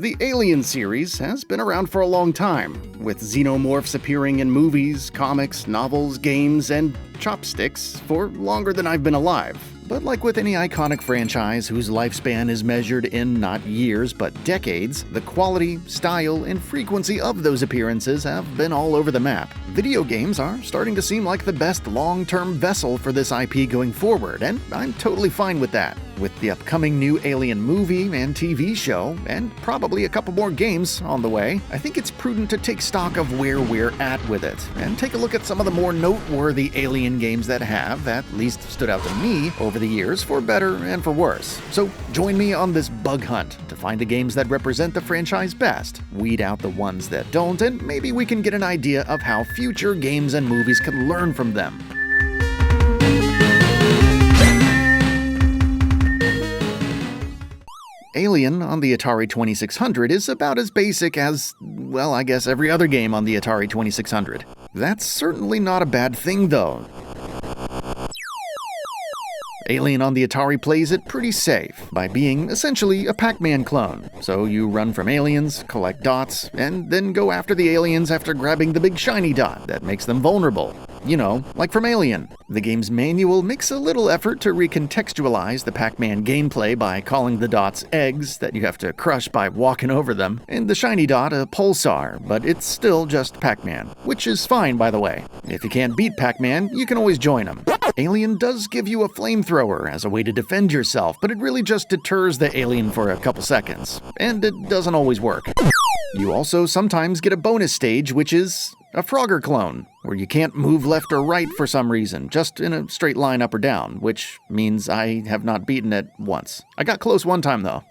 The Alien series has been around for a long time, with xenomorphs appearing in movies, comics, novels, games, and chopsticks for longer than I've been alive. But like with any iconic franchise whose lifespan is measured in not years but decades, the quality, style, and frequency of those appearances have been all over the map. Video games are starting to seem like the best long-term vessel for this IP going forward, and I'm totally fine with that. With the upcoming new Alien movie and TV show, and probably a couple more games on the way, I think it's prudent to take stock of where we're at with it, and take a look at some of the more noteworthy Alien games that have, at least stood out to me, over the years, for better and for worse. So join me on this bug hunt to find the games that represent the franchise best, weed out the ones that don't, and maybe we can get an idea of how future games and movies could learn from them. Alien on the Atari 2600 is about as basic as, well, I guess every other game on the Atari 2600. That's certainly not a bad thing, though. Alien on the Atari plays it pretty safe, by being essentially a Pac-Man clone. So you run from aliens, collect dots, and then go after the aliens after grabbing the big shiny dot that makes them vulnerable. You know, like from Alien. The game's manual makes a little effort to recontextualize the Pac-Man gameplay by calling the dots eggs that you have to crush by walking over them, and the shiny dot a pulsar, but it's still just Pac-Man, which is fine, by the way. If you can't beat Pac-Man, you can always join him. Alien does give you a flamethrower as a way to defend yourself, but it really just deters the alien for a couple seconds, and it doesn't always work. You also sometimes get a bonus stage, which is a Frogger clone, where you can't move left or right for some reason, just in a straight line up or down, which means I have not beaten it once. I got close one time, though.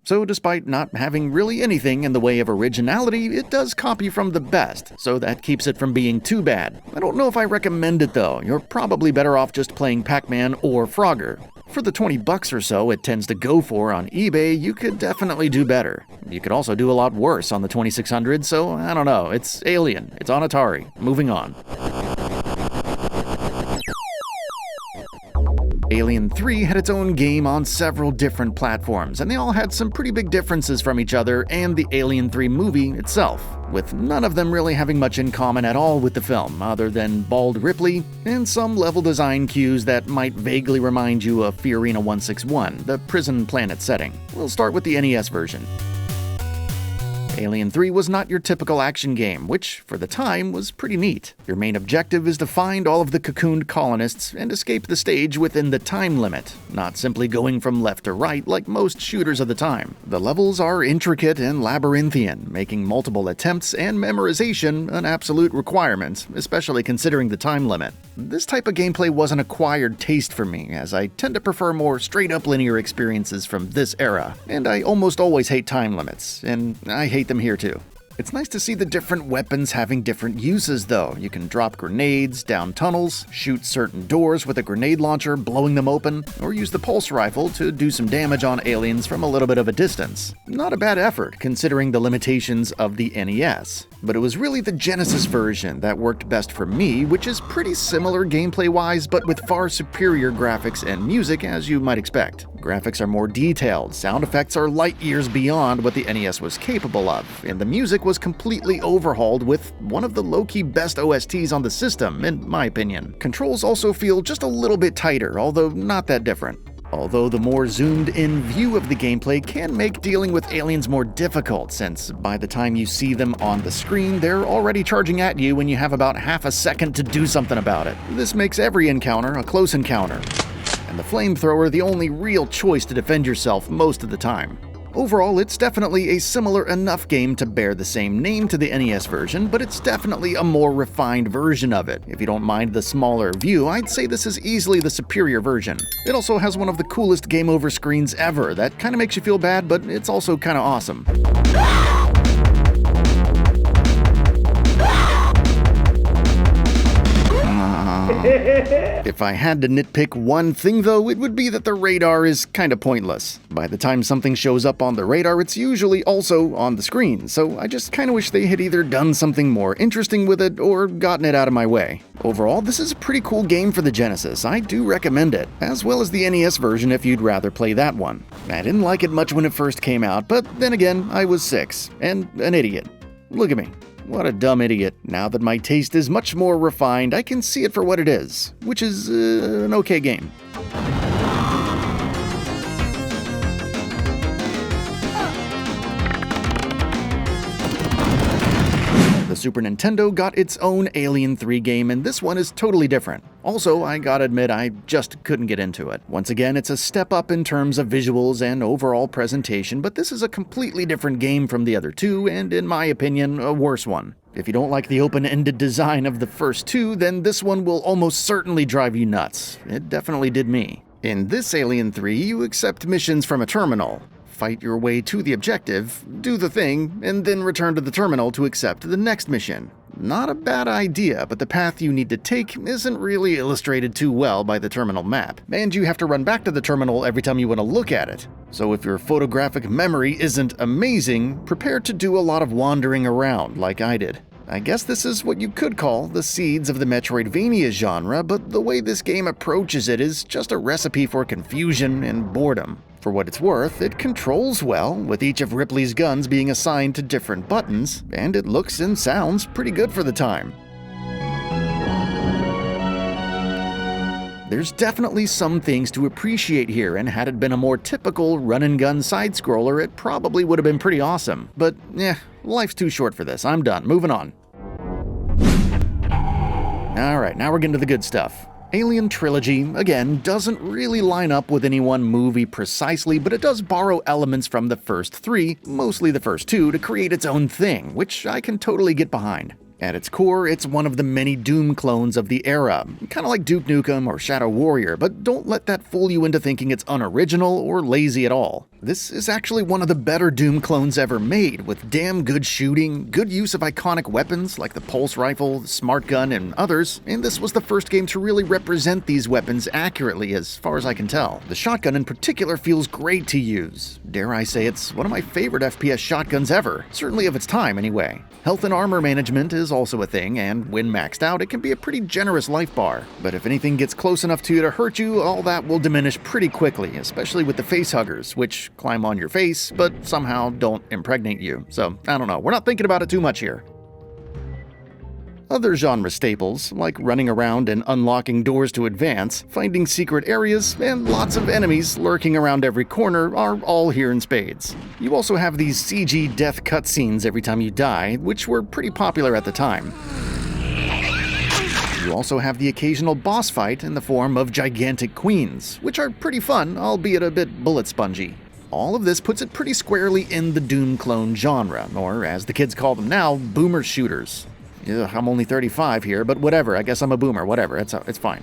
So despite not having really anything in the way of originality, it does copy from the best, so that keeps it from being too bad. I don't know if I recommend it, though. You're probably better off just playing Pac-Man or Frogger. For the $20 or so it tends to go for on eBay, you could definitely do better. You could also do a lot worse on the 2600, so I don't know. It's Alien. It's on Atari. Moving on. Alien 3 had its own game on several different platforms, and they all had some pretty big differences from each other and the Alien 3 movie itself, with none of them really having much in common at all with the film, other than bald Ripley and some level design cues that might vaguely remind you of Fiorina 161, the prison planet setting. We'll start with the NES version. Alien 3 was not your typical action game, which, for the time, was pretty neat. Your main objective is to find all of the cocooned colonists and escape the stage within the time limit, not simply going from left to right like most shooters of the time. The levels are intricate and labyrinthian, making multiple attempts and memorization an absolute requirement, especially considering the time limit. This type of gameplay was an acquired taste for me, as I tend to prefer more straight-up linear experiences from this era, and I almost always hate time limits, and I hate them here too. It's nice to see the different weapons having different uses, though. You can drop grenades down tunnels, shoot certain doors with a grenade launcher, blowing them open, or use the pulse rifle to do some damage on aliens from a little bit of a distance. Not a bad effort, considering the limitations of the NES. But it was really the Genesis version that worked best for me, which is pretty similar gameplay-wise, but with far superior graphics and music, as you might expect. Graphics are more detailed, sound effects are light years beyond what the NES was capable of, and the music was completely overhauled with one of the low-key best OSTs on the system, in my opinion. Controls also feel just a little bit tighter, although not that different. Although the more zoomed-in view of the gameplay can make dealing with aliens more difficult, since by the time you see them on the screen, they're already charging at you when you have about half a second to do something about it. This makes every encounter a close encounter, and the flamethrower the only real choice to defend yourself most of the time. Overall, it's definitely a similar enough game to bear the same name to the NES version, but it's definitely a more refined version of it. If you don't mind the smaller view, I'd say this is easily the superior version. It also has one of the coolest game over screens ever that kind of makes you feel bad, but it's also kind of awesome. If I had to nitpick one thing though, it would be that the radar is kinda pointless. By the time something shows up on the radar, it's usually also on the screen, so I just kinda wish they had either done something more interesting with it or gotten it out of my way. Overall, this is a pretty cool game for the Genesis. I do recommend it, as well as the NES version if you'd rather play that one. I didn't like it much when it first came out, but then again, I was 6, and an idiot. Look at me. What a dumb idiot. Now that my taste is much more refined, I can see it for what it is, which is an okay game. The Super Nintendo got its own Alien 3 game, and this one is totally different. Also, I gotta admit, I just couldn't get into it. Once again, it's a step up in terms of visuals and overall presentation, but this is a completely different game from the other two, and in my opinion, a worse one. If you don't like the open-ended design of the first two, then this one will almost certainly drive you nuts. It definitely did me. In this Alien 3, you accept missions from a terminal. Fight your way to the objective, do the thing, and then return to the terminal to accept the next mission. Not a bad idea, but the path you need to take isn't really illustrated too well by the terminal map, and you have to run back to the terminal every time you want to look at it. So if your photographic memory isn't amazing, prepare to do a lot of wandering around like I did. I guess this is what you could call the seeds of the Metroidvania genre, but the way this game approaches it is just a recipe for confusion and boredom. For what it's worth, it controls well, with each of Ripley's guns being assigned to different buttons, and it looks and sounds pretty good for the time. There's definitely some things to appreciate here, and had it been a more typical run-and-gun side-scroller, it probably would have been pretty awesome. But, life's too short for this. I'm done. Moving on. Alright, now we're getting to the good stuff. Alien Trilogy, again, doesn't really line up with any one movie precisely, but it does borrow elements from the first three, mostly the first two, to create its own thing, which I can totally get behind. At its core, it's one of the many Doom clones of the era, kind of like Duke Nukem or Shadow Warrior, but don't let that fool you into thinking it's unoriginal or lazy at all. This is actually one of the better Doom clones ever made, with damn good shooting, good use of iconic weapons like the pulse rifle, the smart gun, and others, and this was the first game to really represent these weapons accurately as far as I can tell. The shotgun in particular feels great to use. Dare I say it's one of my favorite FPS shotguns ever, certainly of its time anyway. Health and armor management is also a thing, and when maxed out, it can be a pretty generous life bar. But if anything gets close enough to you to hurt you, all that will diminish pretty quickly, especially with the facehuggers, which climb on your face, but somehow don't impregnate you. So, I don't know, we're not thinking about it too much here. Other genre staples, like running around and unlocking doors to advance, finding secret areas, and lots of enemies lurking around every corner, are all here in spades. You also have these CG death cutscenes every time you die, which were pretty popular at the time. You also have the occasional boss fight in the form of gigantic queens, which are pretty fun, albeit a bit bullet spongy. All of this puts it pretty squarely in the Doom clone genre, or as the kids call them now, boomer shooters. Ugh, I'm only 35 here, but whatever, I guess I'm a boomer, whatever, it's fine.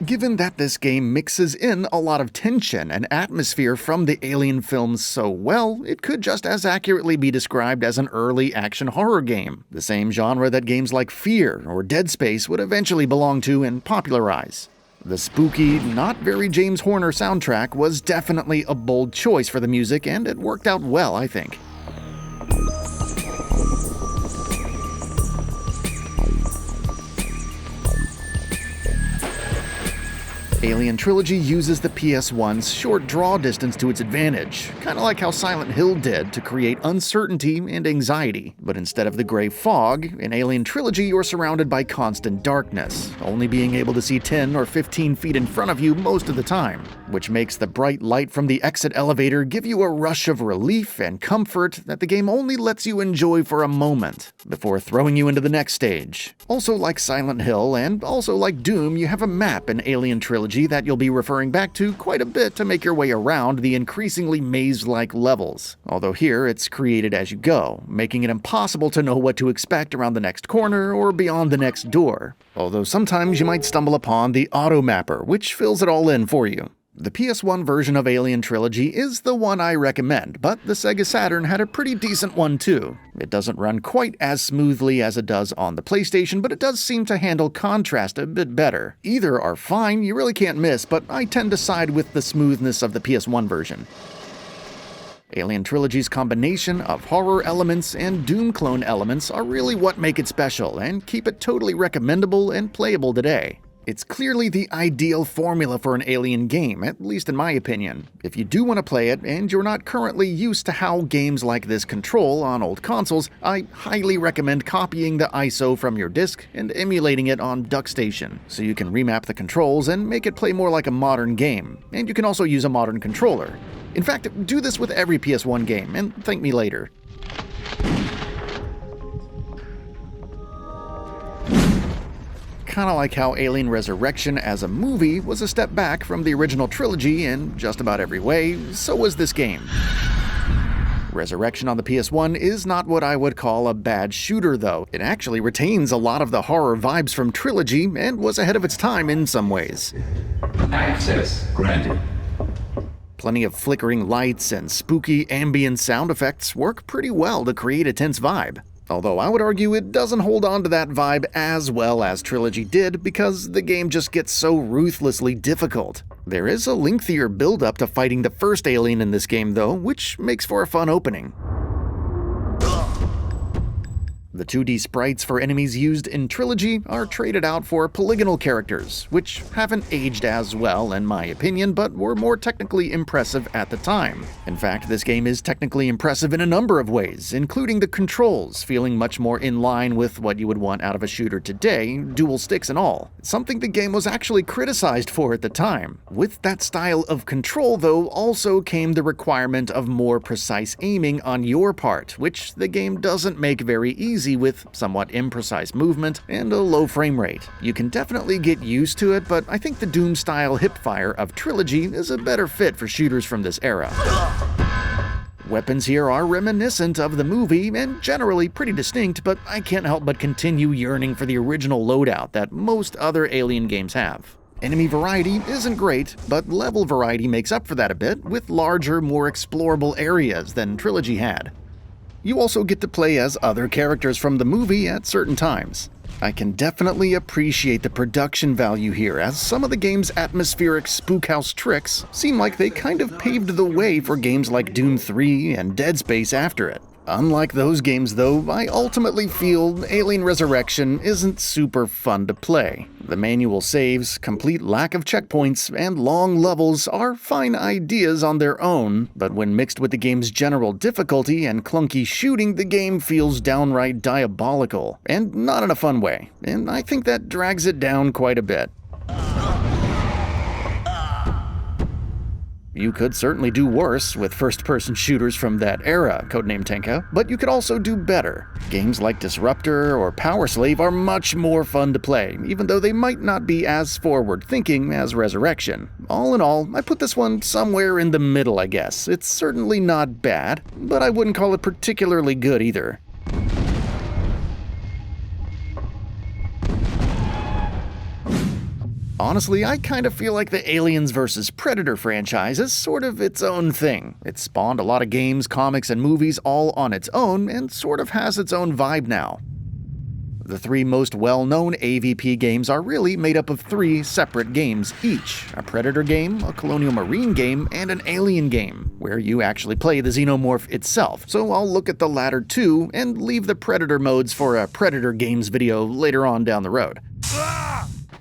Given that this game mixes in a lot of tension and atmosphere from the Alien films so well, it could just as accurately be described as an early action horror game, the same genre that games like Fear or Dead Space would eventually belong to and popularize. The spooky, not very James Horner soundtrack was definitely a bold choice for the music, and it worked out well, I think. Alien Trilogy uses the PS1's short draw distance to its advantage, kind of like how Silent Hill did to create uncertainty and anxiety. But instead of the gray fog, in Alien Trilogy you're surrounded by constant darkness, only being able to see 10 or 15 feet in front of you most of the time, which makes the bright light from the exit elevator give you a rush of relief and comfort that the game only lets you enjoy for a moment, before throwing you into the next stage. Also like Silent Hill, and also like Doom, you have a map in Alien Trilogy that you'll be referring back to quite a bit to make your way around the increasingly maze-like levels. Although here, it's created as you go, making it impossible to know what to expect around the next corner or beyond the next door. Although sometimes you might stumble upon the auto mapper, which fills it all in for you. The PS1 version of Alien Trilogy is the one I recommend, but the Sega Saturn had a pretty decent one too. It doesn't run quite as smoothly as it does on the PlayStation, but it does seem to handle contrast a bit better. Either are fine, you really can't miss, but I tend to side with the smoothness of the PS1 version. Alien Trilogy's combination of horror elements and Doom clone elements are really what make it special and keep it totally recommendable and playable today. It's clearly the ideal formula for an Alien game, at least in my opinion. If you do want to play it, and you're not currently used to how games like this control on old consoles, I highly recommend copying the ISO from your disc and emulating it on DuckStation, so you can remap the controls and make it play more like a modern game. And you can also use a modern controller. In fact, do this with every PS1 game, and thank me later. Kinda like how Alien Resurrection as a movie was a step back from the original trilogy in just about every way, so was this game. Resurrection on the PS1 is not what I would call a bad shooter though. It actually retains a lot of the horror vibes from Trilogy and was ahead of its time in some ways. Access granted. Plenty of flickering lights and spooky ambient sound effects work pretty well to create a tense vibe. Although I would argue it doesn't hold on to that vibe as well as Trilogy did because the game just gets so ruthlessly difficult. There is a lengthier build-up to fighting the first alien in this game though, which makes for a fun opening. The 2D sprites for enemies used in Trilogy are traded out for polygonal characters, which haven't aged as well in my opinion, but were more technically impressive at the time. In fact, this game is technically impressive in a number of ways, including the controls feeling much more in line with what you would want out of a shooter today, dual sticks and all. Something the game was actually criticized for at the time. With that style of control though also came the requirement of more precise aiming on your part, which the game doesn't make very easy with somewhat imprecise movement and a low frame rate. You can definitely get used to it, but I think the Doom-style hipfire of Trilogy is a better fit for shooters from this era. Weapons here are reminiscent of the movie and generally pretty distinct, but I can't help but continue yearning for the original loadout that most other Alien games have. Enemy variety isn't great, but level variety makes up for that a bit with larger, more explorable areas than Trilogy had. You also get to play as other characters from the movie at certain times. I can definitely appreciate the production value here, as some of the game's atmospheric spookhouse tricks seem like they kind of paved the way for games like Doom 3 and Dead Space after it. Unlike those games though, I ultimately feel Alien Resurrection isn't super fun to play. The manual saves, complete lack of checkpoints, and long levels are fine ideas on their own, but when mixed with the game's general difficulty and clunky shooting, the game feels downright diabolical, and not in a fun way, and I think that drags it down quite a bit. You could certainly do worse with first-person shooters from that era, codename Tenka, but you could also do better. Games like Disruptor or Power Slave are much more fun to play, even though they might not be as forward-thinking as Resurrection. All in all, I put this one somewhere in the middle, I guess. It's certainly not bad, but I wouldn't call it particularly good either. Honestly, I kind of feel like the Aliens vs. Predator franchise is sort of its own thing. It spawned a lot of games, comics, and movies all on its own, and sort of has its own vibe now. The three most well-known AVP games are really made up of three separate games each: a Predator game, a Colonial Marine game, and an Alien game, where you actually play the xenomorph itself. So I'll look at the latter two and leave the Predator modes for a Predator games video later on down the road.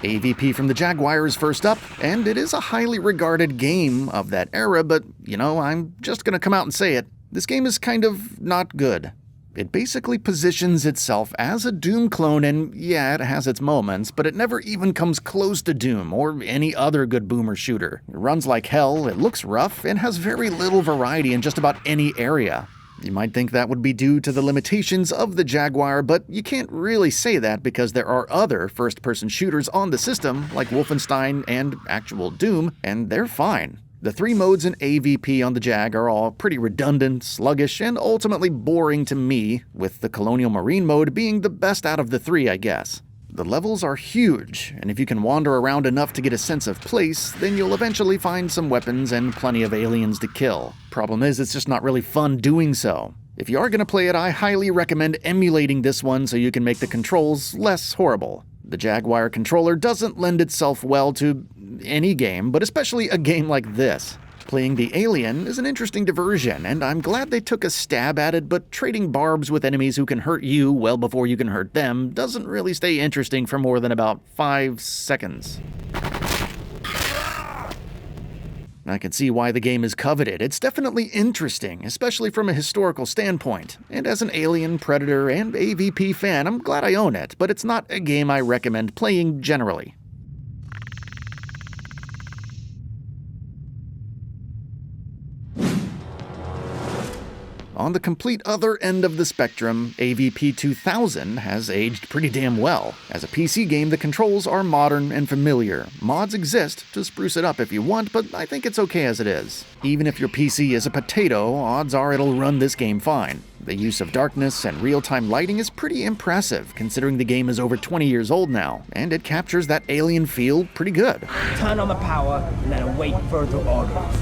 AVP from the Jaguar is first up, and it is a highly regarded game of that era, but, you know, I'm just gonna come out and say it. This game is kind of not good. It basically positions itself as a Doom clone, and yeah, it has its moments, but it never even comes close to Doom or any other good boomer shooter. It runs like hell, it looks rough, and has very little variety in just about any area. You might think that would be due to the limitations of the Jaguar, but you can't really say that because there are other first-person shooters on the system, like Wolfenstein and actual Doom, and they're fine. The three modes in AVP on the Jag are all pretty redundant, sluggish, and ultimately boring to me, with the Colonial Marine mode being the best out of the three, I guess. The levels are huge, and if you can wander around enough to get a sense of place, then you'll eventually find some weapons and plenty of aliens to kill. Problem is, it's just not really fun doing so. If you are going to play it, I highly recommend emulating this one so you can make the controls less horrible. The Jaguar controller doesn't lend itself well to any game, but especially a game like this. Playing the alien is an interesting diversion, and I'm glad they took a stab at it, but trading barbs with enemies who can hurt you well before you can hurt them doesn't really stay interesting for more than about 5 seconds. I can see why the game is coveted. It's definitely interesting, especially from a historical standpoint. And as an Alien, Predator, and AVP fan, I'm glad I own it, but it's not a game I recommend playing generally. On the complete other end of the spectrum, AVP 2000 has aged pretty damn well. As a PC game, the controls are modern and familiar. Mods exist to spruce it up if you want, but I think it's okay as it is. Even if your PC is a potato, odds are it'll run this game fine. The use of darkness and real-time lighting is pretty impressive, considering the game is over 20 years old now, and it captures that alien feel pretty good. Turn on the power and then await further orders.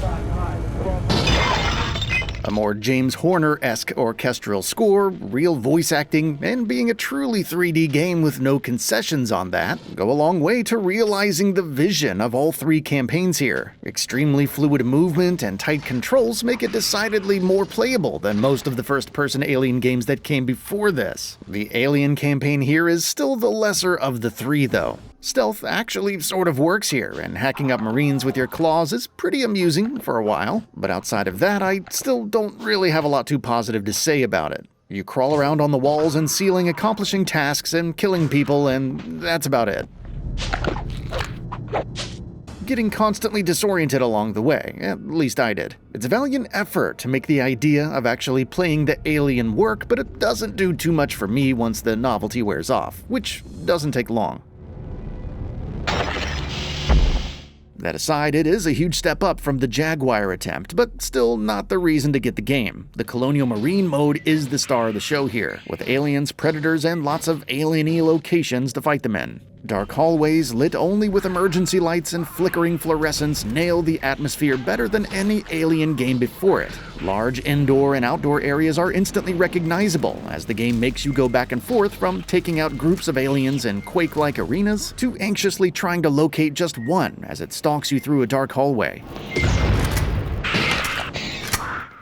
A more James Horner-esque orchestral score, real voice acting, and being a truly 3D game with no concessions on that go a long way to realizing the vision of all 3 campaigns here. Extremely fluid movement and tight controls make it decidedly more playable than most of the first-person Alien games that came before this. The Alien campaign here is still the lesser of the 3, though. Stealth actually sort of works here, and hacking up Marines with your claws is pretty amusing for a while, but outside of that, I still don't really have a lot too positive to say about it. You crawl around on the walls and ceiling, accomplishing tasks and killing people, and that's about it. Getting constantly disoriented along the way, at least I did. It's a valiant effort to make the idea of actually playing the alien work, but it doesn't do too much for me once the novelty wears off, which doesn't take long. That aside, it is a huge step up from the Jaguar attempt, but still not the reason to get the game. The Colonial Marine mode is the star of the show here, with aliens, predators, and lots of alien-y locations to fight them in. Dark hallways lit only with emergency lights and flickering fluorescence nail the atmosphere better than any Alien game before it. Large indoor and outdoor areas are instantly recognizable, as the game makes you go back and forth from taking out groups of aliens in Quake-like arenas to anxiously trying to locate just one as it stalks you through a dark hallway.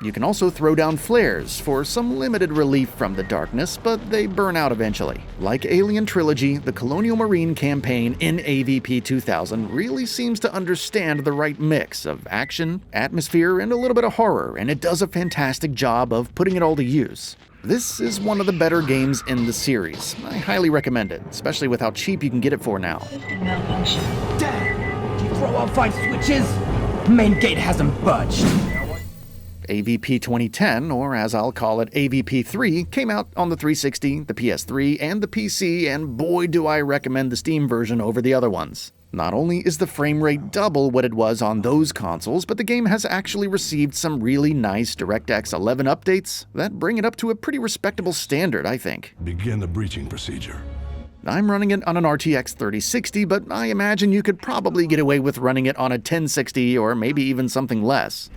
You can also throw down flares for some limited relief from the darkness, but they burn out eventually. Like Alien Trilogy, the Colonial Marine campaign in AVP 2000 really seems to understand the right mix of action, atmosphere, and a little bit of horror, and it does a fantastic job of putting it all to use. This is one of the better games in the series. I highly recommend it, especially with how cheap you can get it for now. Damn! Did you throw out 5 switches? Main gate hasn't budged. AVP 2010, or as I'll call it, AVP 3, came out on the 360, the PS3, and the PC, and boy do I recommend the Steam version over the other ones. Not only is the frame rate double what it was on those consoles, but the game has actually received some really nice DirectX 11 updates that bring it up to a pretty respectable standard, I think. Begin the breaching procedure. I'm running it on an RTX 3060, but I imagine you could probably get away with running it on a 1060 or maybe even something less.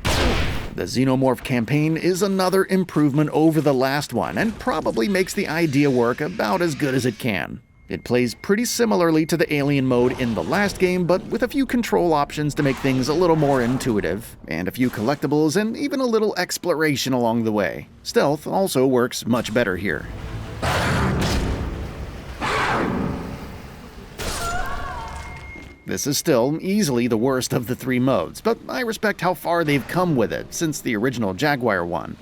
The Xenomorph campaign is another improvement over the last one, and probably makes the idea work about as good as it can. It plays pretty similarly to the Alien mode in the last game, but with a few control options to make things a little more intuitive, and a few collectibles and even a little exploration along the way. Stealth also works much better here. This is still easily the worst of the 3 modes, but I respect how far they've come with it since the original Jaguar one.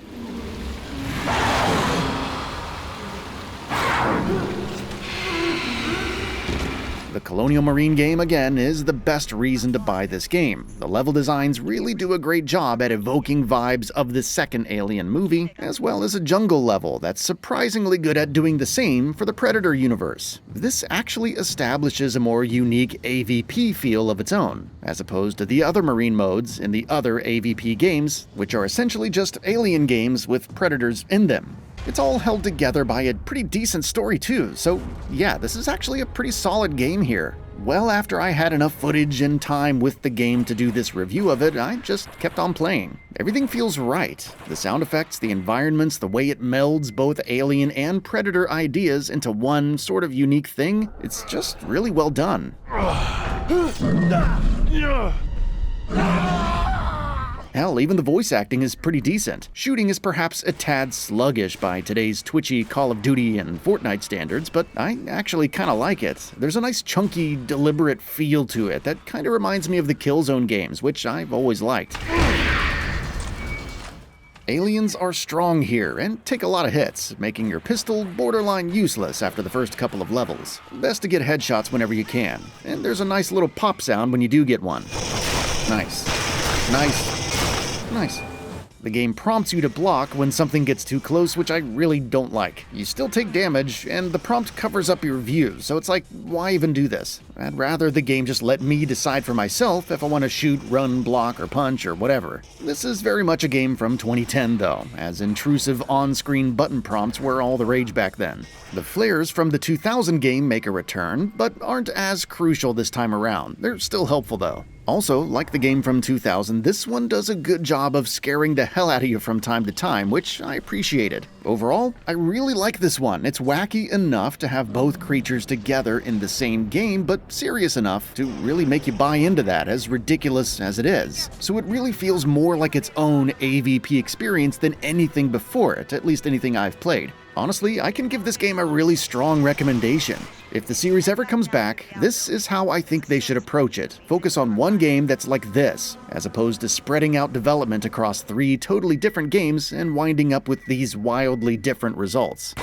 The Colonial Marine game, again, is the best reason to buy this game. The level designs really do a great job at evoking vibes of the second Alien movie, as well as a jungle level that's surprisingly good at doing the same for the Predator universe. This actually establishes a more unique AVP feel of its own, as opposed to the other Marine modes in the other AVP games, which are essentially just Alien games with Predators in them. It's all held together by a pretty decent story too, so yeah, this is actually a pretty solid game here. Well, after I had enough footage and time with the game to do this review of it, I just kept on playing. Everything feels right. The sound effects, the environments, the way it melds both Alien and Predator ideas into one sort of unique thing, it's just really well done. Hell, even the voice acting is pretty decent. Shooting is perhaps a tad sluggish by today's twitchy Call of Duty and Fortnite standards, but I actually kinda like it. There's a nice chunky, deliberate feel to it that kinda reminds me of the Killzone games, which I've always liked. Aliens are strong here and take a lot of hits, making your pistol borderline useless after the first couple of levels. Best to get headshots whenever you can, and there's a nice little pop sound when you do get one. Nice. Nice. Nice. The game prompts you to block when something gets too close, which I really don't like. You still take damage, and the prompt covers up your view, so it's like, why even do this? I'd rather the game just let me decide for myself if I want to shoot, run, block, or punch, or whatever. This is very much a game from 2010, though, as intrusive on-screen button prompts were all the rage back then. The flares from the 2000 game make a return, but aren't as crucial this time around. They're still helpful, though. Also, like the game from 2000, this one does a good job of scaring the hell out of you from time to time, which I appreciated. Overall, I really like this one. It's wacky enough to have both creatures together in the same game, but serious enough to really make you buy into that, as ridiculous as it is. So it really feels more like its own AVP experience than anything before it, at least anything I've played. Honestly, I can give this game a really strong recommendation. If the series ever comes back, this is how I think they should approach it. Focus on one game that's like this, as opposed to spreading out development across 3 totally different games and winding up with these wildly different results.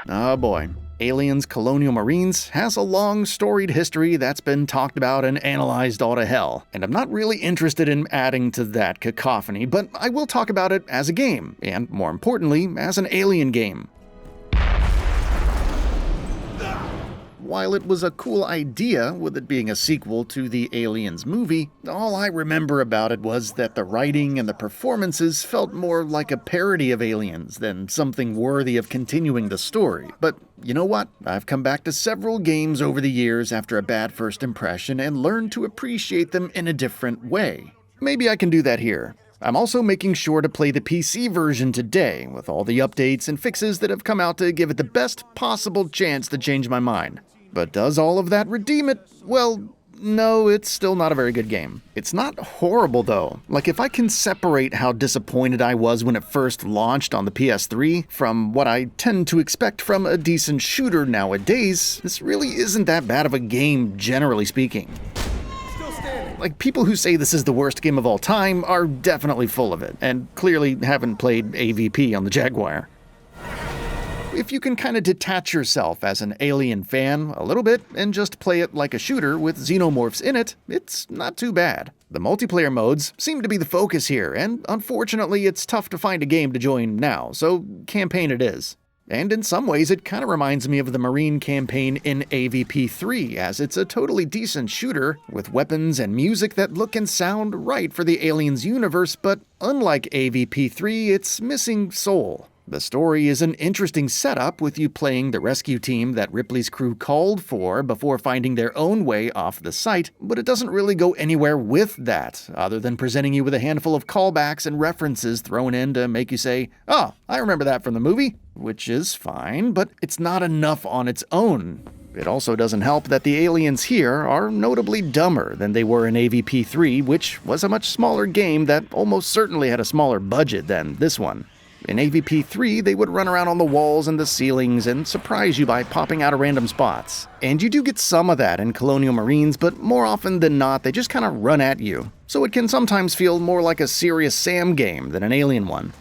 Oh boy. Aliens Colonial Marines has a long, storied history that's been talked about and analyzed all to hell, and I'm not really interested in adding to that cacophony, but I will talk about it as a game, and more importantly, as an Alien game. While it was a cool idea, with it being a sequel to the Aliens movie, all I remember about it was that the writing and the performances felt more like a parody of Aliens than something worthy of continuing the story. But you know what? I've come back to several games over the years after a bad first impression and learned to appreciate them in a different way. Maybe I can do that here. I'm also making sure to play the PC version today, with all the updates and fixes that have come out to give it the best possible chance to change my mind. But does all of that redeem it? Well, no, it's still not a very good game. It's not horrible though. Like, if I can separate how disappointed I was when it first launched on the PS3 from what I tend to expect from a decent shooter nowadays, this really isn't that bad of a game, generally speaking. Like, people who say this is the worst game of all time are definitely full of it, and clearly haven't played AVP on the Jaguar. If you can kind of detach yourself as an Alien fan a little bit and just play it like a shooter with xenomorphs in it, it's not too bad. The multiplayer modes seem to be the focus here, and unfortunately it's tough to find a game to join now, so campaign it is. And in some ways it kind of reminds me of the Marine campaign in AVP 3, as it's a totally decent shooter with weapons and music that look and sound right for the Aliens universe, but unlike AVP 3, it's missing soul. The story is an interesting setup, with you playing the rescue team that Ripley's crew called for before finding their own way off the site, but it doesn't really go anywhere with that, other than presenting you with a handful of callbacks and references thrown in to make you say, "Oh, I remember that from the movie," which is fine, but it's not enough on its own. It also doesn't help that the aliens here are notably dumber than they were in AVP 3, which was a much smaller game that almost certainly had a smaller budget than this one. In AVP 3, they would run around on the walls and the ceilings and surprise you by popping out of random spots. And you do get some of that in Colonial Marines, but more often than not, they just kind of run at you. So it can sometimes feel more like a Serious Sam game than an Alien one.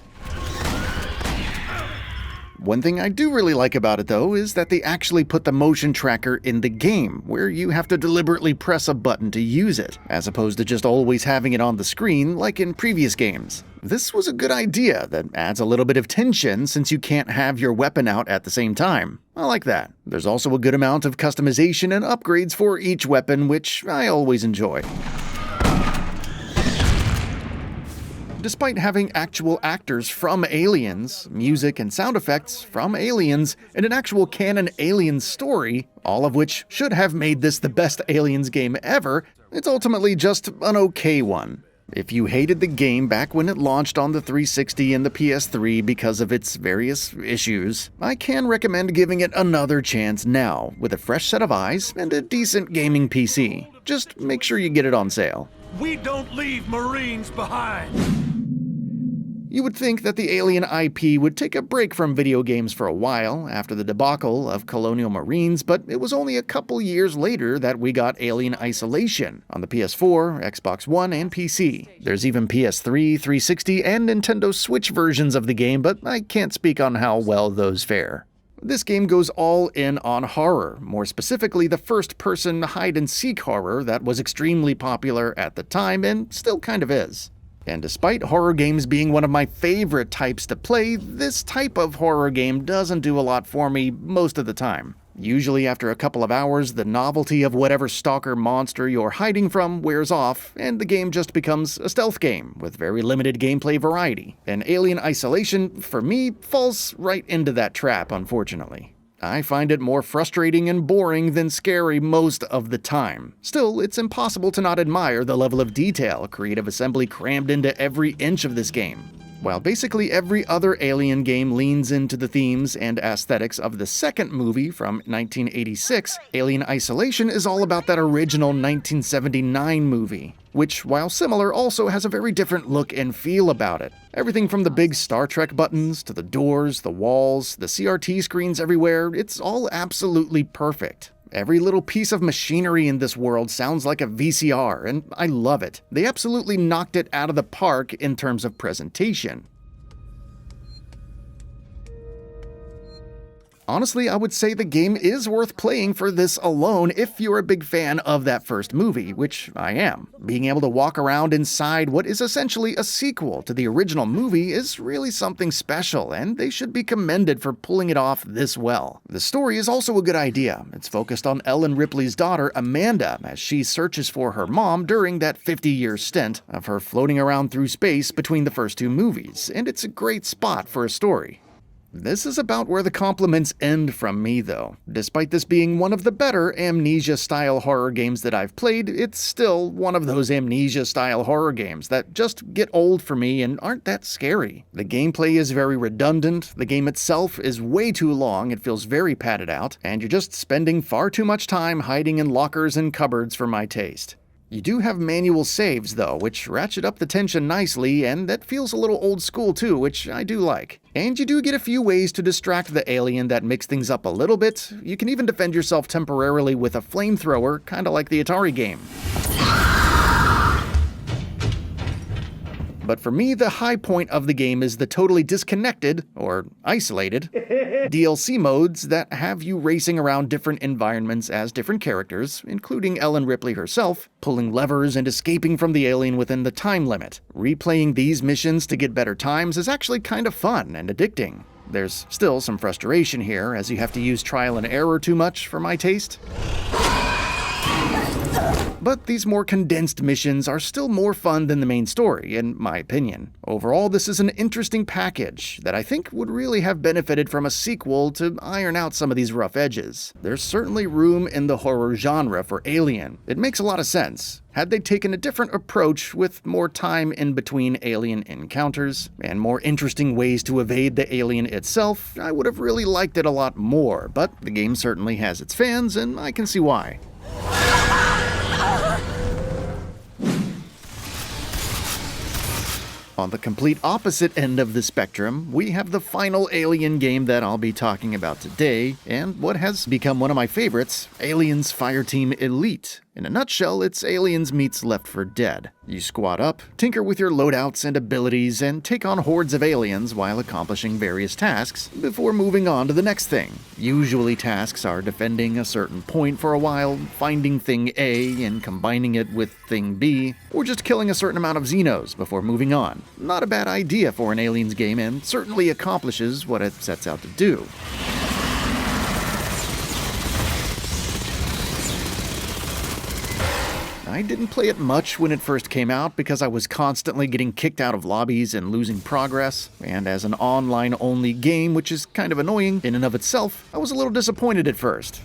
One thing I do really like about it though is that they actually put the motion tracker in the game, where you have to deliberately press a button to use it, as opposed to just always having it on the screen like in previous games. This was a good idea that adds a little bit of tension since you can't have your weapon out at the same time. I like that. There's also a good amount of customization and upgrades for each weapon, which I always enjoy. Despite having actual actors from Aliens, music and sound effects from Aliens, and an actual canon Aliens story, all of which should have made this the best Aliens game ever, it's ultimately just an okay one. If you hated the game back when it launched on the 360 and the PS3 because of its various issues, I can recommend giving it another chance now, with a fresh set of eyes and a decent gaming PC. Just make sure you get it on sale. We don't leave Marines behind! You would think that the Alien IP would take a break from video games for a while after the debacle of Colonial Marines, but it was only a couple years later that we got Alien Isolation on the PS4, Xbox One, and PC. There's even PS3, 360, and Nintendo Switch versions of the game, but I can't speak on how well those fare. This game goes all in on horror, more specifically the first-person hide-and-seek horror that was extremely popular at the time and still kind of is. And despite horror games being one of my favorite types to play, this type of horror game doesn't do a lot for me most of the time. Usually after a couple of hours, the novelty of whatever stalker monster you're hiding from wears off, and the game just becomes a stealth game with very limited gameplay variety. And Alien Isolation, for me, falls right into that trap, unfortunately. I find it more frustrating and boring than scary most of the time. Still, it's impossible to not admire the level of detail Creative Assembly crammed into every inch of this game. While basically every other Alien game leans into the themes and aesthetics of the second movie from 1986, Alien Isolation is all about that original 1979 movie, which, while similar, also has a very different look and feel about it. Everything from the big Star Trek buttons, to the doors, the walls, the CRT screens everywhere, it's all absolutely perfect. Every little piece of machinery in this world sounds like a VCR, and I love it. They absolutely knocked it out of the park in terms of presentation. Honestly, I would say the game is worth playing for this alone if you're a big fan of that first movie, which I am. Being able to walk around inside what is essentially a sequel to the original movie is really something special, and they should be commended for pulling it off this well. The story is also a good idea. It's focused on Ellen Ripley's daughter, Amanda, as she searches for her mom during that 50-year stint of her floating around through space between the first two movies, and it's a great spot for a story. This is about where the compliments end from me, though. Despite this being one of the better Amnesia-style horror games that I've played, it's still one of those Amnesia-style horror games that just get old for me and aren't that scary. The gameplay is very redundant, the game itself is way too long, it feels very padded out, and you're just spending far too much time hiding in lockers and cupboards for my taste. You do have manual saves, though, which ratchet up the tension nicely, and that feels a little old school too, which I do like. And you do get a few ways to distract the alien that mix things up a little bit. You can even defend yourself temporarily with a flamethrower, kinda like the Atari game. But for me, the high point of the game is the totally disconnected, or isolated, DLC modes that have you racing around different environments as different characters, including Ellen Ripley herself, pulling levers and escaping from the alien within the time limit. Replaying these missions to get better times is actually kind of fun and addicting. There's still some frustration here, as you have to use trial and error too much for my taste. But these more condensed missions are still more fun than the main story, in my opinion. Overall, this is an interesting package that I think would really have benefited from a sequel to iron out some of these rough edges. There's certainly room in the horror genre for Alien. It makes a lot of sense. Had they taken a different approach with more time in between alien encounters and more interesting ways to evade the alien itself, I would have really liked it a lot more, but the game certainly has its fans, and I can see why. On the complete opposite end of the spectrum, we have the final Alien game that I'll be talking about today, and what has become one of my favorites, Aliens Fireteam Elite. In a nutshell, it's Aliens meets Left 4 Dead. You squad up, tinker with your loadouts and abilities, and take on hordes of aliens while accomplishing various tasks before moving on to the next thing. Usually tasks are defending a certain point for a while, finding thing A and combining it with thing B, or just killing a certain amount of Xenos before moving on. Not a bad idea for an Aliens game, and certainly accomplishes what it sets out to do. I didn't play it much when it first came out because I was constantly getting kicked out of lobbies and losing progress, and as an online-only game, which is kind of annoying in and of itself, I was a little disappointed at first.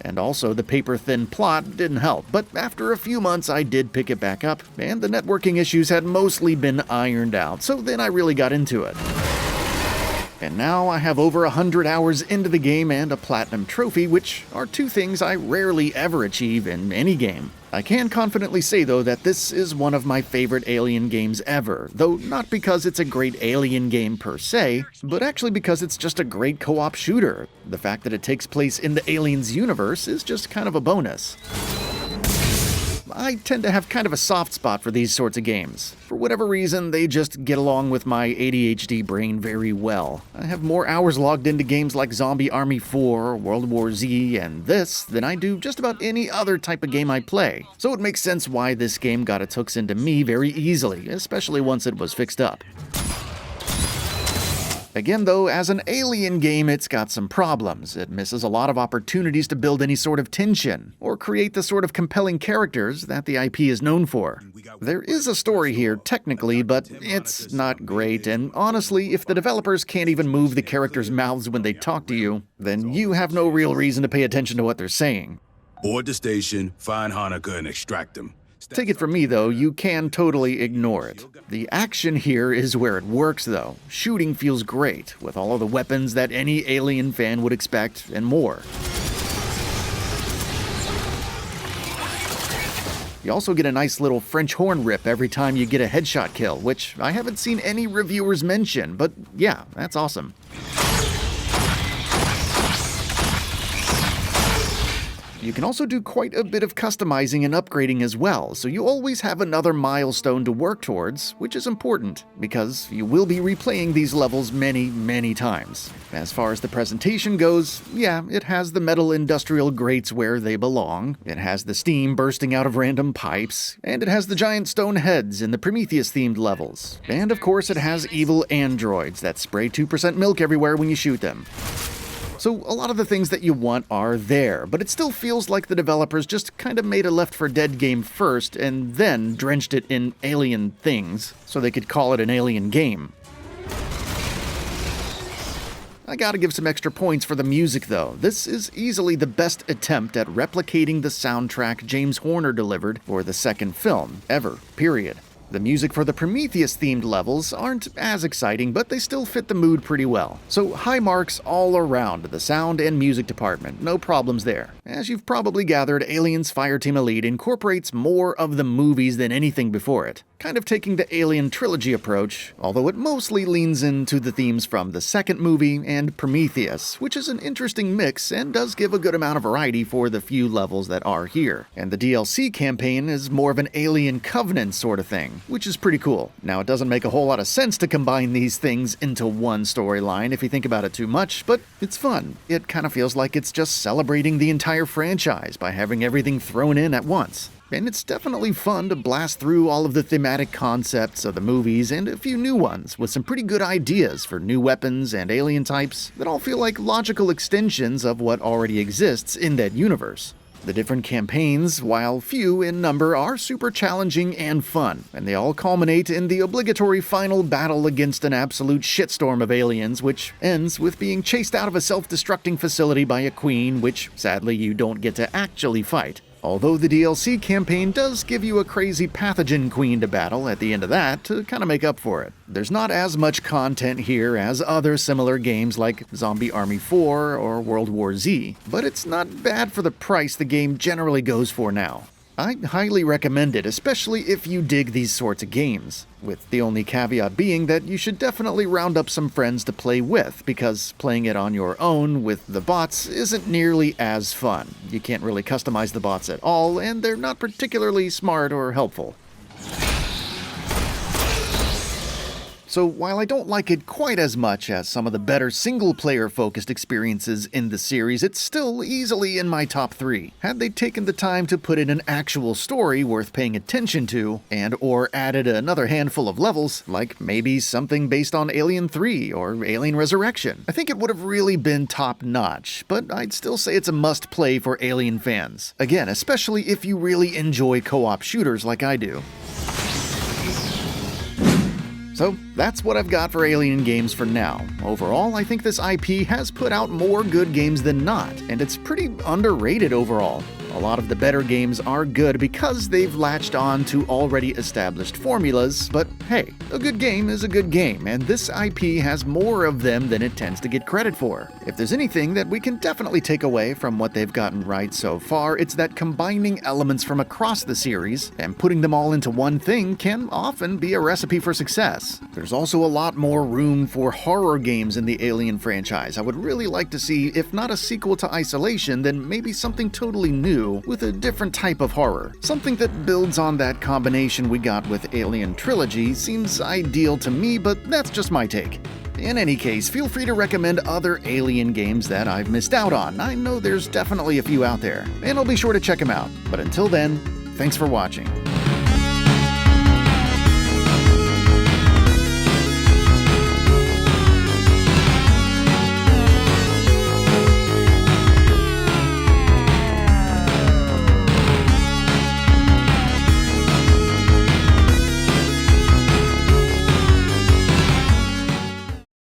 And also, the paper-thin plot didn't help, but after a few months I did pick it back up, and the networking issues had mostly been ironed out, so then I really got into it. And now I have over 100 hours into the game and a platinum trophy, which are two things I rarely ever achieve in any game. I can confidently say though that this is one of my favorite Alien games ever, though not because it's a great Alien game per se, but actually because it's just a great co-op shooter. The fact that it takes place in the Aliens universe is just kind of a bonus. I tend to have kind of a soft spot for these sorts of games. For whatever reason, they just get along with my ADHD brain very well. I have more hours logged into games like Zombie Army 4, World War Z, and this than I do just about any other type of game I play. So it makes sense why this game got its hooks into me very easily, especially once it was fixed up. Again though, as an Alien game, it's got some problems. It misses a lot of opportunities to build any sort of tension, or create the sort of compelling characters that the IP is known for. There is a story here, technically, but it's not great, and honestly, if the developers can't even move the characters' mouths when they talk to you, then you have no real reason to pay attention to what they're saying. Board the station, find Hanukkah, and extract them. Take it from me though, you can totally ignore it. The action here is where it works though. Shooting feels great, with all of the weapons that any Alien fan would expect, and more. You also get a nice little French horn rip every time you get a headshot kill, which I haven't seen any reviewers mention, but yeah, that's awesome. You can also do quite a bit of customizing and upgrading as well, so you always have another milestone to work towards, which is important, because you will be replaying these levels many, many times. As far as the presentation goes, yeah, it has the metal industrial grates where they belong, it has the steam bursting out of random pipes, and it has the giant stone heads in the Prometheus-themed levels. And of course it has evil androids that spray 2% milk everywhere when you shoot them. So a lot of the things that you want are there, but it still feels like the developers just kind of made a Left 4 Dead game first and then drenched it in alien things so they could call it an Alien game. I gotta give some extra points for the music though. This is easily the best attempt at replicating the soundtrack James Horner delivered for the second film, ever, period. The music for the Prometheus-themed levels aren't as exciting, but they still fit the mood pretty well. So high marks all around the sound and music department, no problems there. As you've probably gathered, Aliens Fireteam Elite incorporates more of the movies than anything before it, kind of taking the Alien Trilogy approach, although it mostly leans into the themes from the second movie and Prometheus, which is an interesting mix and does give a good amount of variety for the few levels that are here. And the DLC campaign is more of an Alien Covenant sort of thing, which is pretty cool. Now, it doesn't make a whole lot of sense to combine these things into one storyline if you think about it too much, but it's fun. It kind of feels like it's just celebrating the entire franchise by having everything thrown in at once. And it's definitely fun to blast through all of the thematic concepts of the movies and a few new ones with some pretty good ideas for new weapons and alien types that all feel like logical extensions of what already exists in that universe. The different campaigns, while few in number, are super challenging and fun, and they all culminate in the obligatory final battle against an absolute shitstorm of aliens, which ends with being chased out of a self-destructing facility by a queen, which sadly you don't get to actually fight. Although the DLC campaign does give you a crazy pathogen queen to battle at the end of that to kind of make up for it. There's not as much content here as other similar games like Zombie Army 4 or World War Z, but it's not bad for the price the game generally goes for now. I highly recommend it, especially if you dig these sorts of games, with the only caveat being that you should definitely round up some friends to play with, because playing it on your own with the bots isn't nearly as fun. You can't really customize the bots at all, and they're not particularly smart or helpful. So while I don't like it quite as much as some of the better single-player focused experiences in the series, it's still easily in my top 3. Had they taken the time to put in an actual story worth paying attention to, and or added another handful of levels, like maybe something based on Alien 3 or Alien Resurrection, I think it would have really been top-notch, but I'd still say it's a must-play for Alien fans. Again, especially if you really enjoy co-op shooters like I do. So that's what I've got for Alien games for now. Overall, I think this IP has put out more good games than not, and it's pretty underrated overall. A lot of the better games are good because they've latched on to already established formulas, but hey, a good game is a good game, and this IP has more of them than it tends to get credit for. If there's anything that we can definitely take away from what they've gotten right so far, it's that combining elements from across the series and putting them all into one thing can often be a recipe for success. There's also a lot more room for horror games in the Alien franchise. I would really like to see, if not a sequel to Isolation, then maybe something totally new with a different type of horror. Something that builds on that combination we got with Alien Trilogy seems ideal to me, but that's just my take. In any case, feel free to recommend other Alien games that I've missed out on. I know there's definitely a few out there, and I'll be sure to check them out. But until then, thanks for watching.